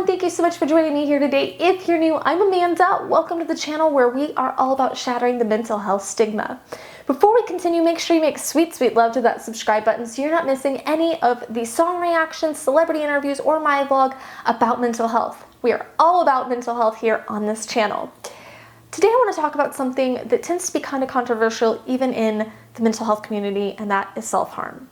everyone, thank you so much for joining me here today. If you're new, I'm Amanda. Welcome to the channel where we are all about shattering the mental health stigma. Before we continue, make sure you make sweet, sweet love to that subscribe button so you're not missing any of the song reactions, celebrity interviews, or my vlog about mental health. We are all about mental health here on this channel. Today I want to talk about something that tends to be kind of controversial even in the mental health community, and that is self-harm.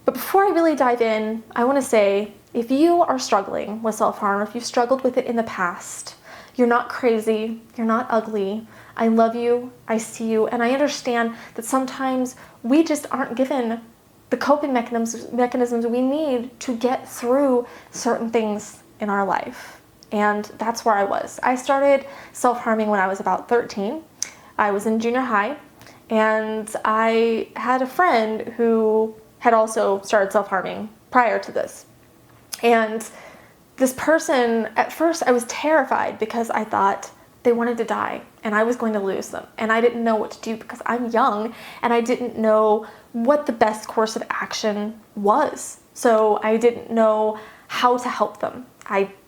But before I really dive in, I want to say, if you are struggling with self-harm, if you've struggled with it in the past, you're not crazy, you're not ugly. I love you, I see you, and I understand that sometimes we just aren't given the coping mechanisms we need to get through certain things in our life. And that's where I was. I started self-harming when I was about 13. I was in junior high, and I had a friend who had also started self-harming prior to this. And this person, at first I was terrified because I thought they wanted to die and I was going to lose them. And I didn't know what to do because I'm young and I didn't know what the best course of action was. So I didn't know how to help them.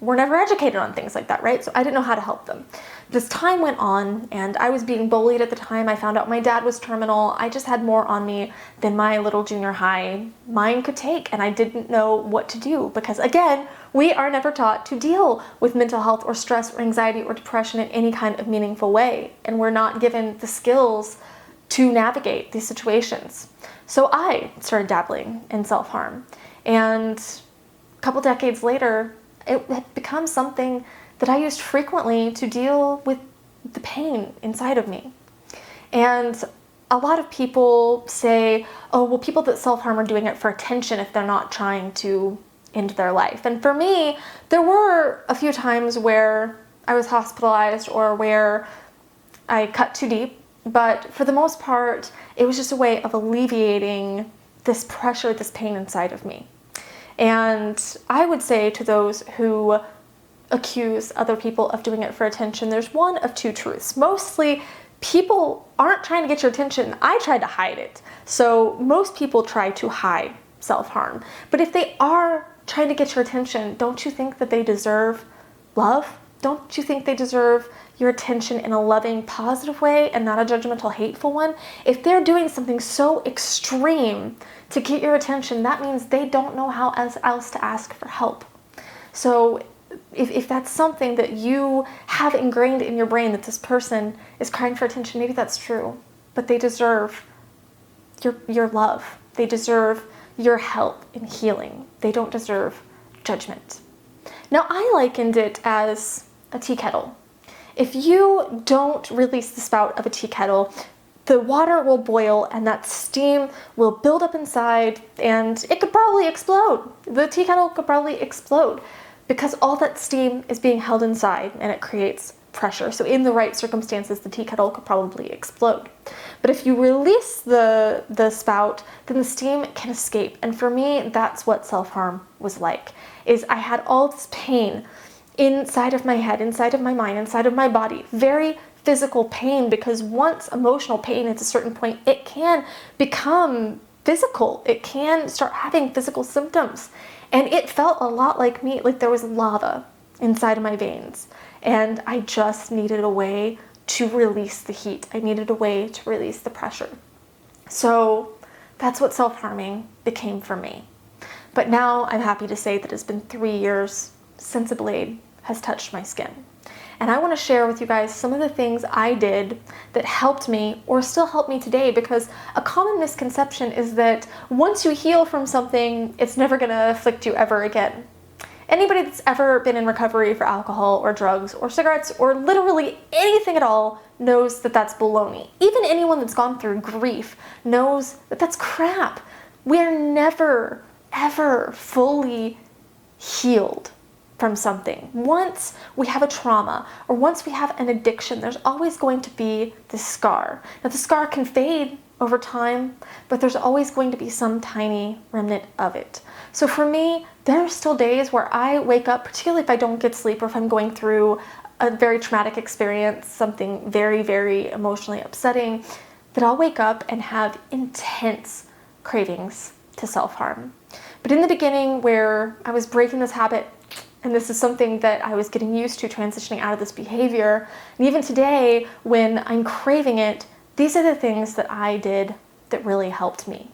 We're never educated on things like that, right? So I didn't know how to help them. As time went on and I was being bullied at the time, I found out my dad was terminal. I just had more on me than my little junior high mind could take, and I didn't know what to do because, again, we are never taught to deal with mental health or stress or anxiety or depression in any kind of meaningful way, and we're not given the skills to navigate these situations. So I started dabbling in self-harm, and a couple decades later, it had become something that I used frequently to deal with the pain inside of me. And a lot of people say, oh, well, people that self-harm are doing it for attention if they're not trying to end their life. And for me, there were a few times where I was hospitalized or where I cut too deep, but for the most part, it was just a way of alleviating this pressure, this pain inside of me. And I would say to those who accuse other people of doing it for attention, there's one of two truths. Mostly, people aren't trying to get your attention. I tried to hide it. So most people try to hide self-harm. But if they are trying to get your attention, don't you think that they deserve love? Don't you think they deserve your attention in a loving, positive way and not a judgmental, hateful one? If they're doing something so extreme to get your attention, that means they don't know how else to ask for help. So if that's something that you have ingrained in your brain, that this person is crying for attention, maybe that's true, but they deserve your love. They deserve your help in healing. They don't deserve judgment. Now, I likened it as a tea kettle. If you don't release the spout of a tea kettle, the water will boil and that steam will build up inside and it could probably explode. The tea kettle could probably explode because all that steam is being held inside and it creates pressure. So in the right circumstances, the tea kettle could probably explode. But if you release the spout, then the steam can escape. And for me, that's what self-harm was like, is I had all this pain inside of my head, inside of my mind, inside of my body, very physical pain, because once emotional pain at a certain point, it can become physical. It can start having physical symptoms. And it felt a lot like me, like there was lava inside of my veins. And I just needed a way to release the heat. I needed a way to release the pressure. So that's what self-harming became for me. But now I'm happy to say that it's been 3 years since a blade has touched my skin. And I want to share with you guys some of the things I did that helped me or still help me today, because a common misconception is that once you heal from something, it's never going to afflict you ever again. Anybody that's ever been in recovery for alcohol or drugs or cigarettes or literally anything at all knows that that's baloney. Even anyone that's gone through grief knows that that's crap. We're never, ever fully healed from something. Once we have a trauma or once we have an addiction, there's always going to be this scar. Now, the scar can fade over time, but there's always going to be some tiny remnant of it. So for me, there are still days where I wake up, particularly if I don't get sleep or if I'm going through a very traumatic experience, something very, very emotionally upsetting, that I'll wake up and have intense cravings to self-harm. But in the beginning, where I was breaking this habit And this is something that I was getting used to, transitioning out of this behavior. And even today, when I'm craving it, these are the things that I did that really helped me.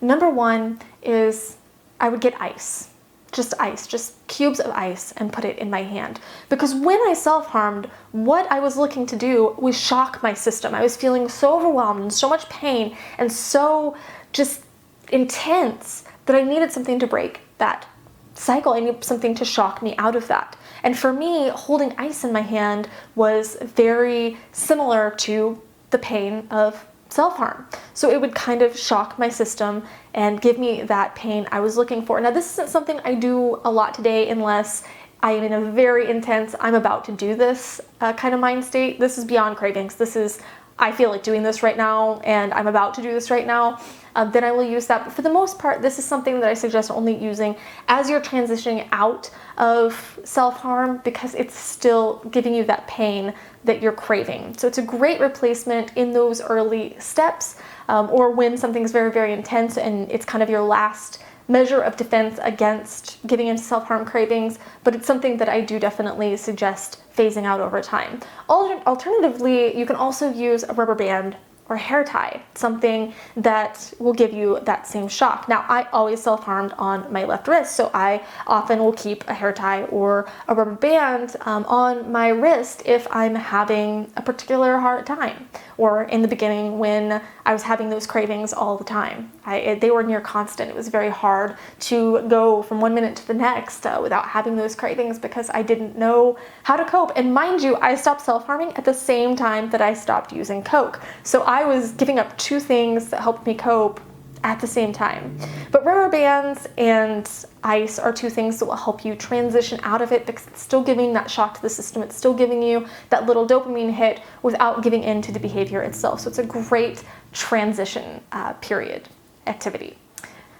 Number one is I would get ice, just cubes of ice, and put it in my hand. Because when I self-harmed, what I was looking to do was shock my system. I was feeling so overwhelmed and so much pain and so just intense that I needed something to break that cycle. I needed something to shock me out of that. And for me, holding ice in my hand was very similar to the pain of self-harm. So it would kind of shock my system and give me that pain I was looking for. Now, this isn't something I do a lot today unless I am in a very intense, I'm about to do this kind of mind state. This is beyond cravings. This is, I feel like doing this right now and I'm about to do this right now. Then I will use that. But for the most part, this is something that I suggest only using as you're transitioning out of self-harm, because it's still giving you that pain that you're craving. So it's a great replacement in those early steps, or when something's very, very intense and it's kind of your last measure of defense against giving into self-harm cravings, but it's something that I do definitely suggest phasing out over time. Alternatively, you can also use a rubber band or hair tie, something that will give you that same shock. Now, I always self-harmed on my left wrist, so I often will keep a hair tie or a rubber band on my wrist if I'm having a particular hard time, or in the beginning when I was having those cravings all the time. They were near constant. It was very hard to go from one minute to the next without having those cravings because I didn't know how to cope. And mind you, I stopped self-harming at the same time that I stopped using Coke. So I was giving up two things that helped me cope at the same time. But rubber bands and ice are two things that will help you transition out of it, because it's still giving that shock to the system. It's still giving you that little dopamine hit without giving in to the behavior itself. So it's a great transition period activity.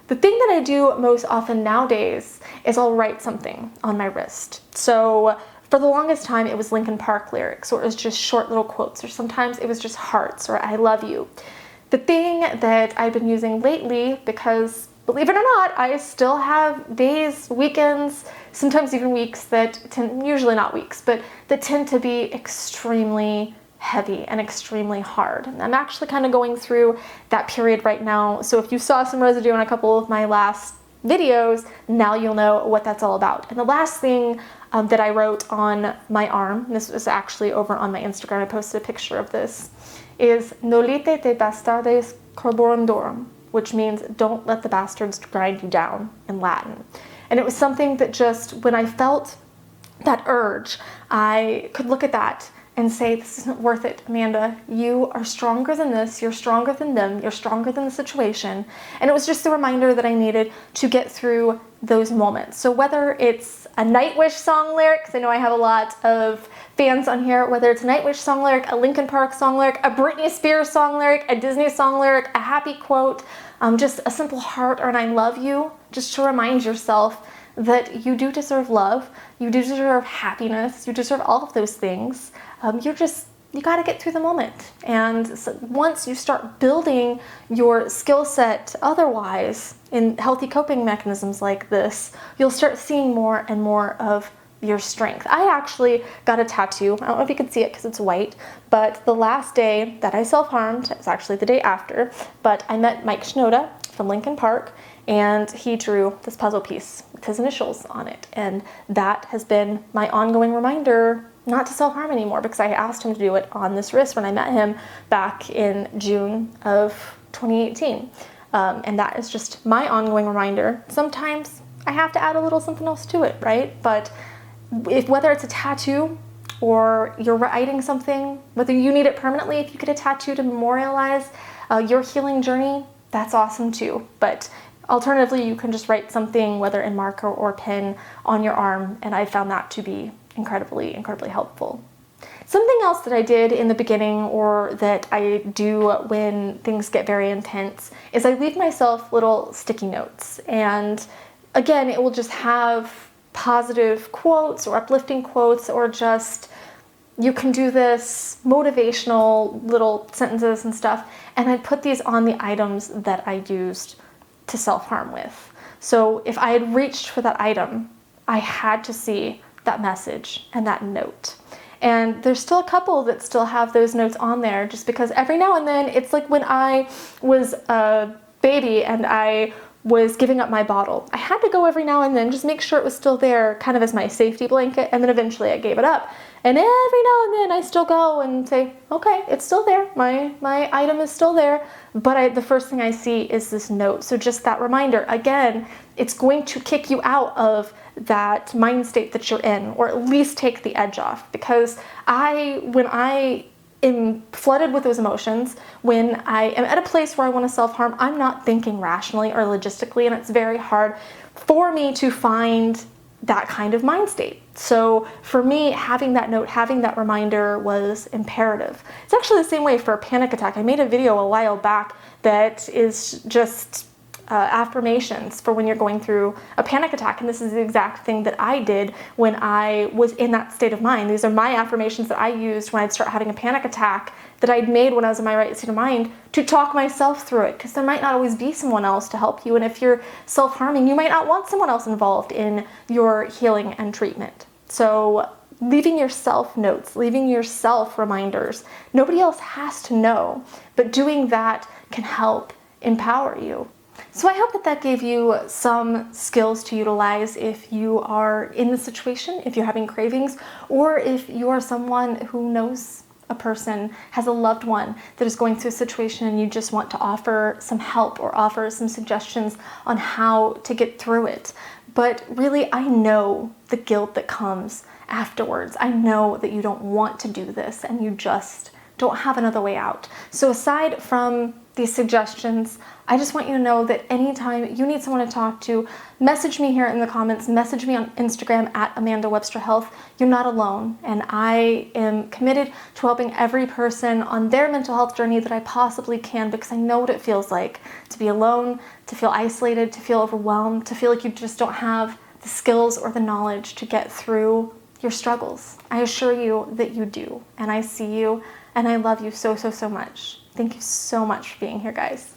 The thing that I do most often nowadays is I'll write something on my wrist. So for the longest time, it was Linkin Park lyrics, or it was just short little quotes, or sometimes it was just hearts, or I love you. The thing that I've been using lately, because believe it or not, I still have days, weekends, sometimes even weeks that usually not weeks, but that tend to be extremely heavy and extremely hard. And I'm actually kind of going through that period right now. So if you saw some residue on a couple of my last videos, now you'll know what that's all about. And the last thing that I wrote on my arm, this was actually over on my Instagram, I posted a picture of this, is Nolite te bastardes corborandorum, which means don't let the bastards grind you down in Latin. And it was something that just, when I felt that urge, I could look at that and say, this isn't worth it, Amanda. You are stronger than this. You're stronger than them. You're stronger than the situation. And it was just a reminder that I needed to get through those moments. So whether it's a Nightwish song lyric, because I know I have a lot of fans on here, whether it's a Nightwish song lyric, a Linkin Park song lyric, a Britney Spears song lyric, a Disney song lyric, a happy quote, just a simple heart or an I love you, just to remind yourself that you do deserve love, you do deserve happiness, you deserve all of those things. You got to get through the moment. And so once you start building your skill set otherwise in healthy coping mechanisms like this, you'll start seeing more and more of your strength. I actually got a tattoo. I don't know if you can see it because it's white, but the last day that I self-harmed, it was actually the day after, but I met Mike Shinoda from Linkin Park, and he drew this puzzle piece with his initials on it. And that has been my ongoing reminder not to self-harm anymore, because I asked him to do it on this wrist when I met him back in June of 2018. And that is just my ongoing reminder. Sometimes I have to add a little something else to it, right? But whether it's a tattoo or you're writing something, whether you need it permanently, if you get a tattoo to memorialize your healing journey, that's awesome too. But alternatively, you can just write something, whether in marker or pen, on your arm, and I found that to be incredibly, incredibly helpful. Something else that I did in the beginning, or that I do when things get very intense, is I leave myself little sticky notes. And again, it will just have positive quotes or uplifting quotes, or just, you can do this, motivational little sentences and stuff. And I put these on the items that I used to self-harm with. So if I had reached for that item I had to see that message and that note. And there's still a couple that still have those notes on there, just because every now and then, it's like when I was a baby and I was giving up my bottle. I had to go every now and then, just make sure it was still there, kind of as my safety blanket, and then eventually I gave it up. And every now and then I still go and say, okay, it's still there, my item is still there, but the first thing I see is this note. So just that reminder, again, it's going to kick you out of that mind state that you're in, or at least take the edge off. Because when I am flooded with those emotions, when I am at a place where I want to self-harm, I'm not thinking rationally or logistically, and it's very hard for me to find that kind of mind state. So for me, having that note, having that reminder was imperative. It's actually the same way for a panic attack. I made a video a while back that is just affirmations for when you're going through a panic attack, and this is the exact thing that I did when I was in that state of mind. These are my affirmations that I used when I'd start having a panic attack, that I'd made when I was in my right state of mind, to talk myself through it, because there might not always be someone else to help you, and if you're self-harming, you might not want someone else involved in your healing and treatment. So leaving yourself notes, leaving yourself reminders, nobody else has to know, but doing that can help empower you. So I hope that that gave you some skills to utilize if you are in the situation, if you're having cravings, or if you are someone who knows a person, has a loved one that is going through a situation, and you just want to offer some help or offer some suggestions on how to get through it. But really, I know the guilt that comes afterwards. I know that you don't want to do this and you just don't have another way out. So aside from these suggestions, I just want you to know that anytime you need someone to talk to, message me here in the comments, message me on Instagram at Amanda Webster Health. You're not alone, and I am committed to helping every person on their mental health journey that I possibly can, because I know what it feels like to be alone, to feel isolated, to feel overwhelmed, to feel like you just don't have the skills or the knowledge to get through your struggles. I assure you that you do, and I see you, and I love you so, so, so much. Thank you so much for being here, guys.